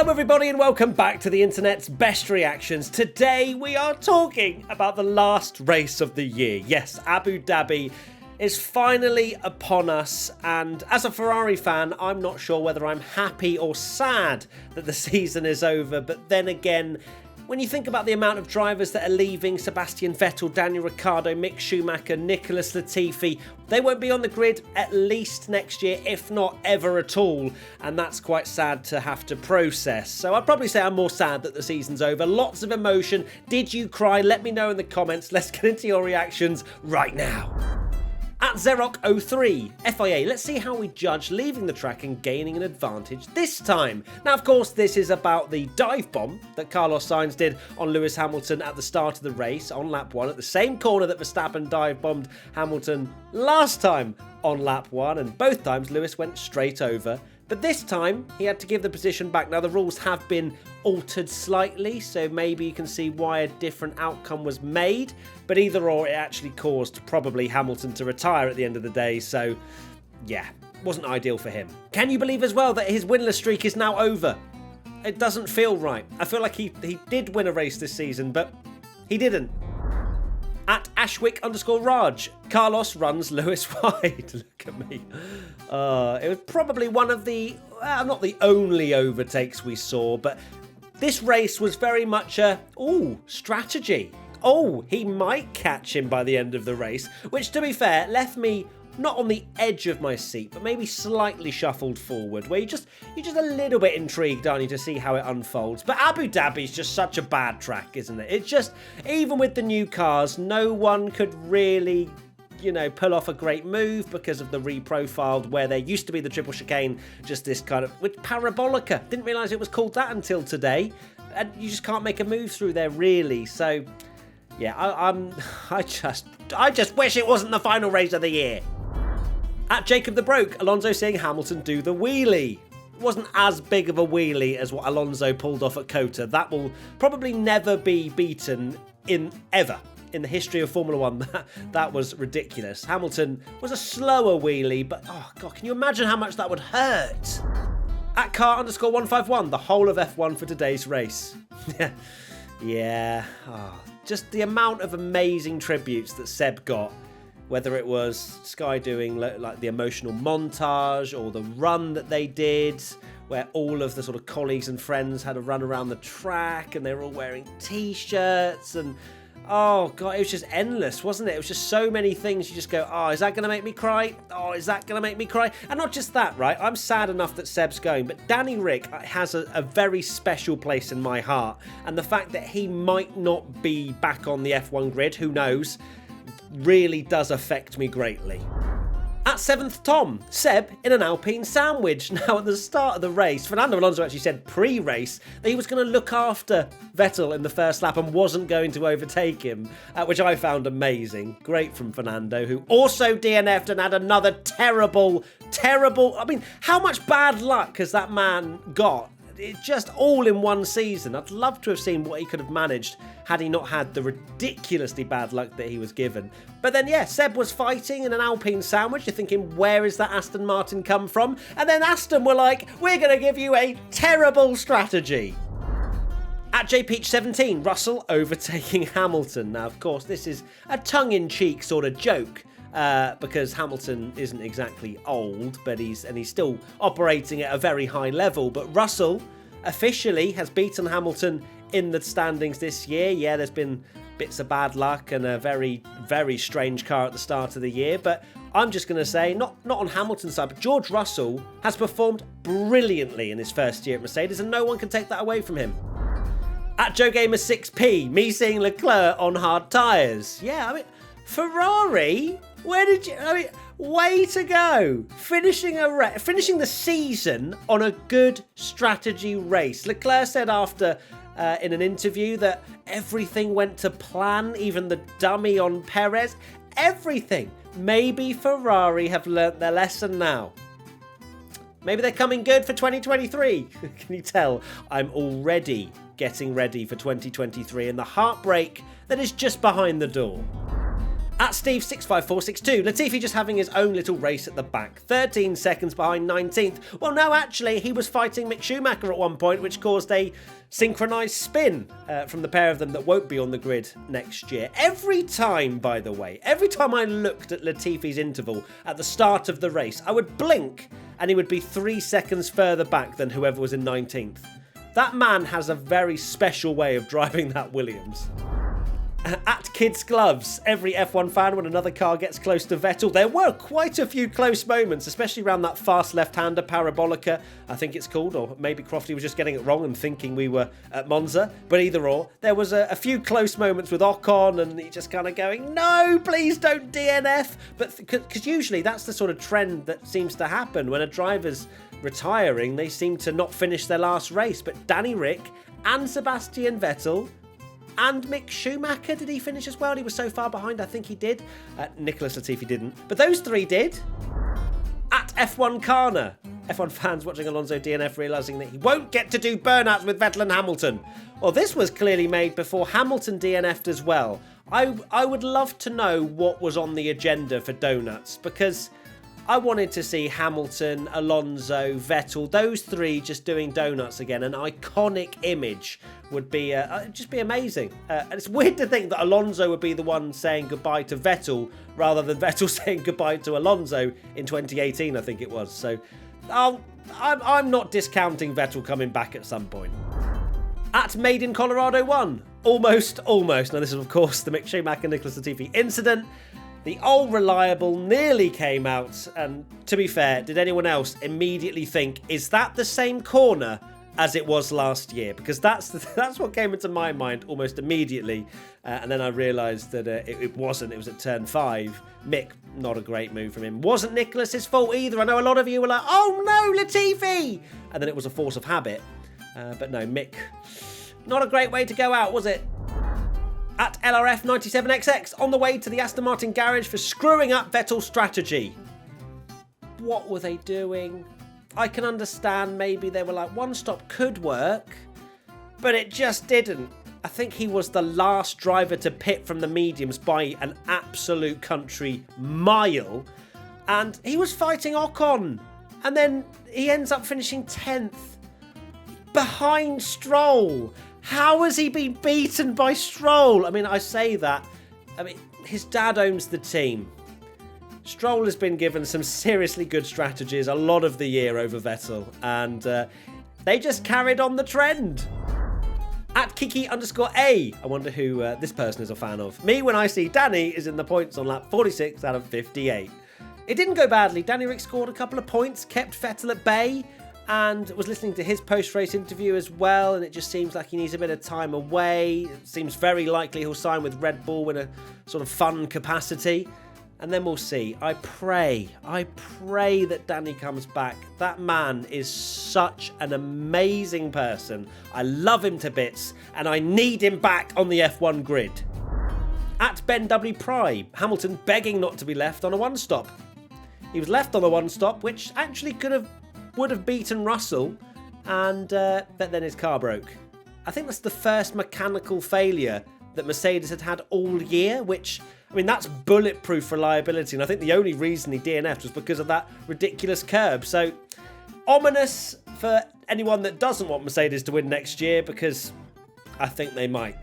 Hello everybody and welcome back to the internet's best reactions. Today we are talking about the last race of the year. Yes, Abu Dhabi is finally upon us, and as a Ferrari fan, I'm not sure whether I'm happy or sad that the season is over, but then again, when you think about the amount of drivers that are leaving, Sebastian Vettel, Daniel Ricciardo, Mick Schumacher, Nicholas Latifi, they won't be on the grid at least next year, if not ever at all, and that's quite sad to have to process. So I'd probably say I'm more sad that the season's over. Lots of emotion. Did you cry? Let me know in the comments. Let's get into your reactions right now. At Xerox03, FIA, let's see how we judge leaving the track and gaining an advantage this time. Now, of course, this is about the dive bomb that Carlos Sainz did on Lewis Hamilton at the start of the race on lap 1, at the same corner that Verstappen dive bombed Hamilton last time on lap 1, and both times Lewis went straight over. But this time, he had to give the position back. Now, the rules have been altered slightly, so maybe you can see why a different outcome was made. But either or, it actually caused probably Hamilton to retire at the end of the day. So, yeah, wasn't ideal for him. Can you believe as well that his winless streak is now over? It doesn't feel right. I feel like he did win a race this season, but he didn't. At Ashwick_Raj, Carlos runs Lewis wide. Look at me. It was probably one of the, not the only overtakes we saw, but this race was very much a, strategy. He might catch him by the end of the race, which, to be fair, left me not on the edge of my seat, but maybe slightly shuffled forward, where you're just a little bit intrigued, aren't you, to see how it unfolds. But Abu Dhabi's just such a bad track, isn't it? It's just, even with the new cars, no one could really, pull off a great move because of the reprofiled, where there used to be the triple chicane, just this kind of, with Parabolica. Didn't realise it was called that until today. And you just can't make a move through there, really. So, yeah, I just wish it wasn't the final race of the year. At Jacob the Broke, Alonso seeing Hamilton do the wheelie. It wasn't as big of a wheelie as what Alonso pulled off at Cota. That will probably never be beaten ever in the history of Formula 1. That was ridiculous. Hamilton was a slower wheelie, but oh god, can you imagine how much that would hurt? At car_151, the whole of F1 for today's race. Yeah. Just the amount of amazing tributes that Seb got. Whether it was Sky doing like the emotional montage or the run that they did, where all of the sort of colleagues and friends had a run around the track and they were all wearing t-shirts, and oh god, it was just endless, wasn't it? It was just so many things. You just go, oh, is that going to make me cry? Oh, is that going to make me cry? And not just that, right? I'm sad enough that Seb's going, but Danny Rick has a very special place in my heart. And the fact that he might not be back on the F1 grid, who knows, really does affect me greatly. At 7th Tom, Seb in an Alpine sandwich. Now, at the start of the race, Fernando Alonso actually said pre-race that he was going to look after Vettel in the first lap and wasn't going to overtake him, which I found amazing. Great from Fernando, who also DNF'd and had another terrible, I mean, how much bad luck has that man got? It's just all in one season. I'd love to have seen what he could have managed had he not had the ridiculously bad luck that he was given. But then, yeah, Seb was fighting in an Alpine sandwich. You're thinking, where is that Aston Martin come from? And then Aston were like, we're going to give you a terrible strategy. At JPeach17, Russell overtaking Hamilton. Now, of course, this is a tongue-in-cheek sort of joke. Because Hamilton isn't exactly old, but he's still operating at a very high level. But Russell officially has beaten Hamilton in the standings this year. Yeah, there's been bits of bad luck and a very, very strange car at the start of the year. But I'm just going to say, not on Hamilton's side, but George Russell has performed brilliantly in his first year at Mercedes, and no one can take that away from him. At JoeGamer6P, me seeing Leclerc on hard tyres. Yeah, I mean, Ferrari, way to go. Finishing the season on a good strategy race. Leclerc said after, in an interview, that everything went to plan, even the dummy on Perez. Everything. Maybe Ferrari have learnt their lesson now. Maybe they're coming good for 2023. Can you tell? I'm already getting ready for 2023 and the heartbreak that is just behind the door. At Steve65462, Latifi just having his own little race at the back, 13 seconds behind 19th. Well, no, actually, he was fighting Mick Schumacher at one point, which caused a synchronised spin from the pair of them that won't be on the grid next year. Every time, by the way, every time I looked at Latifi's interval at the start of the race, I would blink and he would be 3 seconds further back than whoever was in 19th. That man has a very special way of driving that Williams. At Kids Gloves, every F1 fan when another car gets close to Vettel. There were quite a few close moments, especially around that fast left-hander Parabolica, I think it's called, or maybe Crofty was just getting it wrong and thinking we were at Monza, but either or. There was a few close moments with Ocon and he just kind of going, no, please don't DNF. But because usually that's the sort of trend that seems to happen when a driver's retiring, they seem to not finish their last race. But Danny Rick and Sebastian Vettel and Mick Schumacher, did he finish as well? He was so far behind, I think he did. Nicholas Latifi didn't. But those three did. At F1 Kana, F1 fans watching Alonso DNF realising that he won't get to do burnouts with Vettel and Hamilton. Well, this was clearly made before Hamilton DNF'd as well. I would love to know what was on the agenda for donuts, because I wanted to see Hamilton, Alonso, Vettel, those three just doing donuts again. An iconic image would be just be amazing. And it's weird to think that Alonso would be the one saying goodbye to Vettel rather than Vettel saying goodbye to Alonso in 2018, I think it was. So I'm not discounting Vettel coming back at some point. At Made in Colorado 1, almost. Now this is of course the Mick Schumacher Nicholas Latifi incident. The old reliable nearly came out, and to be fair, did anyone else immediately think, is that the same corner as it was last year? Because that's what came into my mind almost immediately, and then I realised that it wasn't. It was at turn 5. Mick, not a great move from him. Wasn't Nicholas's fault either. I know a lot of you were like, oh no, Latifi! And then it was a force of habit. But no, Mick, not a great way to go out, was it? At LRF97XX, on the way to the Aston Martin garage for screwing up Vettel's strategy. What were they doing? I can understand maybe they were like, one stop could work, but it just didn't. I think he was the last driver to pit from the mediums by an absolute country mile, and he was fighting Ocon, and then he ends up finishing 10th behind Stroll. How has he been beaten by Stroll? I mean, I say that. I mean, his dad owns the team. Stroll has been given some seriously good strategies a lot of the year over Vettel, and they just carried on the trend. At Kiki_A, I wonder who this person is a fan of. Me, when I see Danny is in the points on lap 46 out of 58. It didn't go badly. Danny Rick scored a couple of points, kept Vettel at bay, and was listening to his post-race interview as well, and it just seems like he needs a bit of time away. It seems very likely he'll sign with Red Bull in a sort of fun capacity, and then we'll see. I pray that Danny comes back. That man is such an amazing person. I love him to bits, and I need him back on the F1 grid. At Ben W. Pry, Hamilton begging not to be left on a one-stop. He was left on a one-stop, which actually would have beaten Russell, and but then his car broke. I think that's the first mechanical failure that Mercedes had all year, which, I mean, that's bulletproof reliability, and I think the only reason he DNF'd was because of that ridiculous curb. So, ominous for anyone that doesn't want Mercedes to win next year, because I think they might.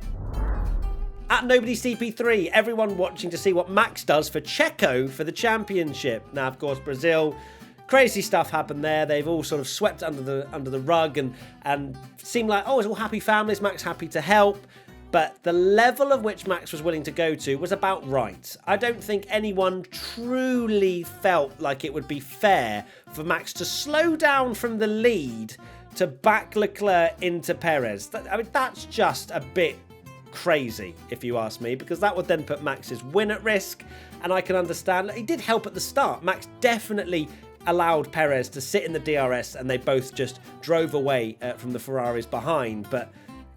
At Nobody CP3, everyone watching to see what Max does for Checo for the championship. Now, of course, Brazil, crazy stuff happened there. They've all sort of swept under the rug and seemed like, oh, it's all happy families. Max happy to help. But the level of which Max was willing to go to was about right. I don't think anyone truly felt like it would be fair for Max to slow down from the lead to back Leclerc into Perez. I mean, that's just a bit crazy, if you ask me, because that would then put Max's win at risk. And I can understand. He did help at the start. Max definitely allowed Perez to sit in the DRS, and they both just drove away from the Ferraris behind. But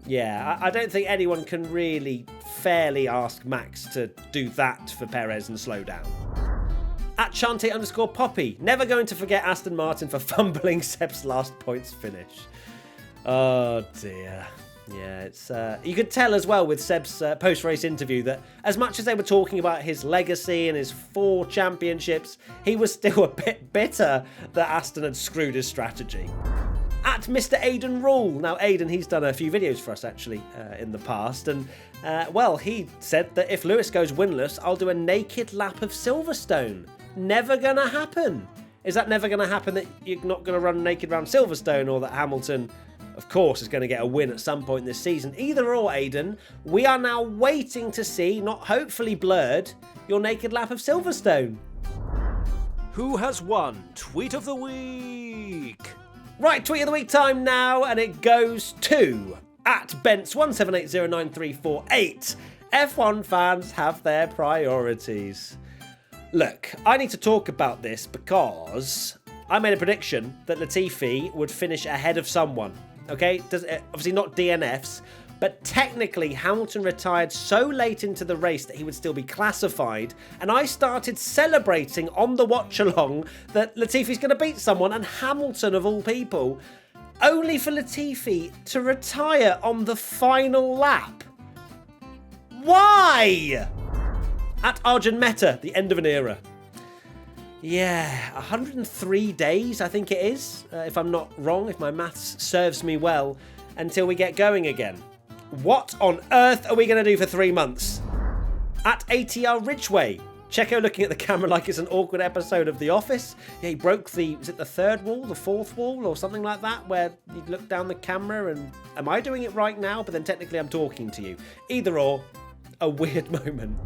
yeah, I don't think anyone can really fairly ask Max to do that for Perez and slow down. At Chante_Poppy, never going to forget Aston Martin for fumbling Seb's last points finish. Oh dear. Yeah, it's you could tell as well with Seb's post-race interview that as much as they were talking about his legacy and his 4 championships, he was still a bit bitter that Aston had screwed his strategy. At Mr. Aidan Rule. Now, Aidan, he's done a few videos for us, actually, in the past. And, well, he said that if Lewis goes winless, I'll do a naked lap of Silverstone. Never gonna happen. Is that never gonna happen that you're not gonna run naked round Silverstone, or that Hamilton, of course, is going to get a win at some point this season? Either or, Aidan, we are now waiting to see, not hopefully blurred, your naked lap of Silverstone. Who has won Tweet of the Week? Right, Tweet of the Week time now, and it goes to at Bents1780938. F1 fans have their priorities. Look, I need to talk about this because I made a prediction that Latifi would finish ahead of someone. Okay, obviously not DNFs, but technically Hamilton retired so late into the race that he would still be classified, and I started celebrating on the watch-along that Latifi's going to beat someone, and Hamilton of all people, only for Latifi to retire on the final lap. Why? At Arjun Mehta, the end of an era. Yeah, 103 days, I think it is, if I'm not wrong, if my maths serves me well, until we get going again. What on earth are we going to do for 3 months? At ATR Ridgeway, Checo looking at the camera like it's an awkward episode of The Office. Yeah, he broke was it the 3rd wall, the 4th wall, or something like that, where you look down the camera and, am I doing it right now? But then technically I'm talking to you. Either or, a weird moment.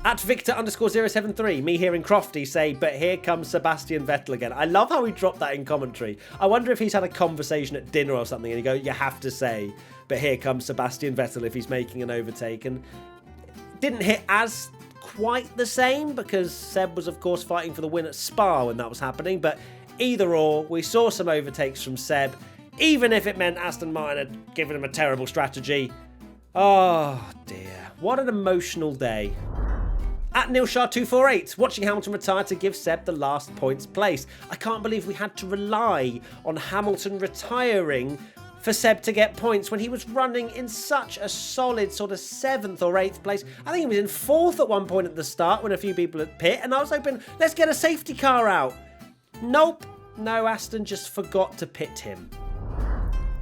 At Victor_073, me hearing Crofty say, but here comes Sebastian Vettel again. I love how he dropped that in commentary. I wonder if he's had a conversation at dinner or something and you go, you have to say, but here comes Sebastian Vettel if he's making an overtake. And didn't hit as quite the same because Seb was, of course, fighting for the win at Spa when that was happening. But either or, we saw some overtakes from Seb, even if it meant Aston Martin had given him a terrible strategy. Oh, dear. What an emotional day. At Nilshar248, watching Hamilton retire to give Seb the last points place. I can't believe we had to rely on Hamilton retiring for Seb to get points when he was running in such a solid sort of 7th or 8th place. I think he was in 4th at one point at the start when a few people had pit, and I was hoping, let's get a safety car out. Nope. No, Aston just forgot to pit him.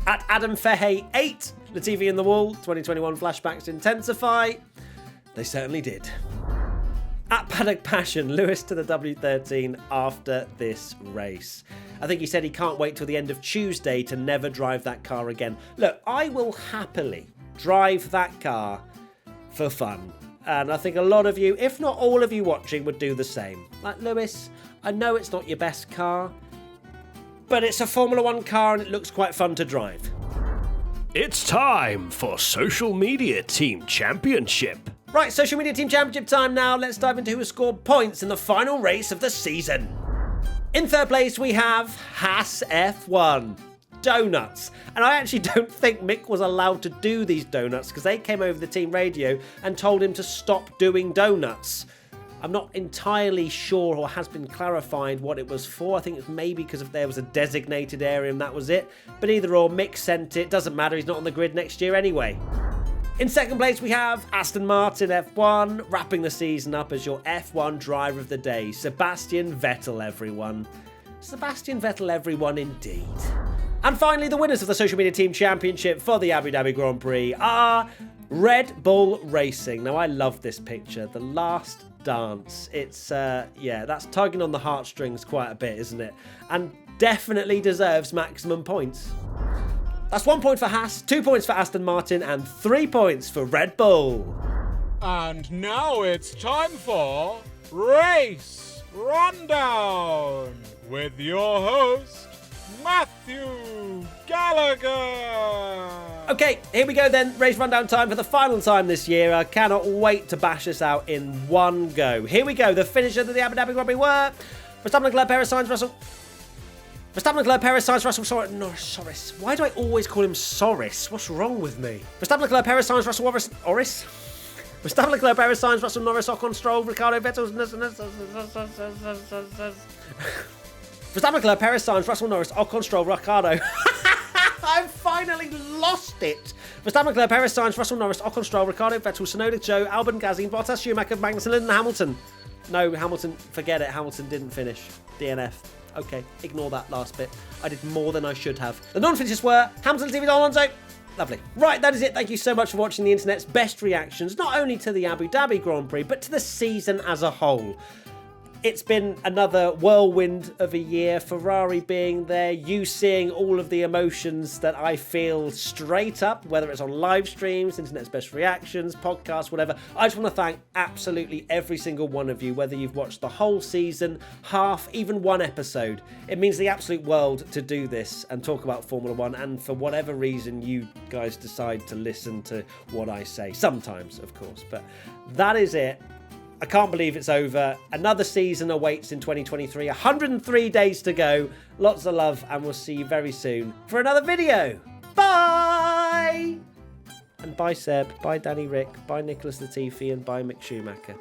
At Adam Fahey 8, Latifi in the wall, 2021 flashbacks intensify. They certainly did. At Paddock Passion, Lewis to the W13 after this race. I think he said he can't wait till the end of Tuesday to never drive that car again. Look, I will happily drive that car for fun. And I think a lot of you, if not all of you watching, would do the same. Like, Lewis, I know it's not your best car, but it's a Formula 1 car and it looks quite fun to drive. It's time for Social Media Team Championship. Right, Social Media Team Championship time now. Let's dive into who has scored points in the final race of the season. In 3rd place, we have Haas F1. Donuts. And I actually don't think Mick was allowed to do these donuts because they came over the team radio and told him to stop doing donuts. I'm not entirely sure or has been clarified what it was for. I think it's maybe because there was a designated area and that was it. But either or, Mick sent it. Doesn't matter, he's not on the grid next year anyway. In 2nd place, we have Aston Martin F1, wrapping the season up as your F1 driver of the day. Sebastian Vettel, everyone. Sebastian Vettel, everyone, indeed. And finally, the winners of the Social Media Team Championship for the Abu Dhabi Grand Prix are Red Bull Racing. Now, I love this picture. The last dance. It's, yeah, that's tugging on the heartstrings quite a bit, isn't it? And definitely deserves maximum points. That's 1 point for Haas, 2 points for Aston Martin, and 3 points for Red Bull. And now it's time for Race Rundown with your host, Matthew Gallagher. Okay, here we go then. Race rundown time for the final time this year. I cannot wait to bash this out in one go. Here we go. The finishers of the Abu Dhabi Grand Prix were Verstappen, Leclerc, Perez, Sainz, Russell. Verstappen, Leclerc, Perez, Sainz, Russell, Norris. Why do I always call him Soris? What's wrong with me? Verstappen, Leclerc, Perez, Sainz, Russell, Norris. Verstappen, Leclerc, Perez, Sainz, Russell, Norris, Ocon, Stroll, Ricciardo, Vettel. Verstappen, Leclerc, Perez, Sainz, Russell, Norris, Ocon, Stroll, Ricciardo. I'm finally lost it. Verstappen, Leclerc, Perez, Sainz, Russell, Norris, Ocon, Stroll, Ricciardo, Vettel, Tsunoda, Joe, Albon, Gasly, Bottas, Schumacher, Magnussen, and Hamilton. No, Hamilton, forget it. Hamilton didn't finish. DNF. Okay, ignore that last bit. I did more than I should have. The non-finishes were Hamilton, Latifi, Alonso. Lovely. Right, that is it. Thank you so much for watching the internet's best reactions, not only to the Abu Dhabi Grand Prix, but to the season as a whole. It's been another whirlwind of a year, Ferrari being there, you seeing all of the emotions that I feel straight up, whether it's on live streams, internet's best reactions, podcasts, whatever. I just want to thank absolutely every single one of you, whether you've watched the whole season, half, even one episode. It means the absolute world to do this and talk about Formula One, and for whatever reason you guys decide to listen to what I say. Sometimes, of course, but that is it. I can't believe it's over. Another season awaits in 2023. 103 days to go. Lots of love, and we'll see you very soon for another video. Bye! And bye Seb, bye Danny Rick, bye Nicholas Latifi, and bye Mick Schumacher.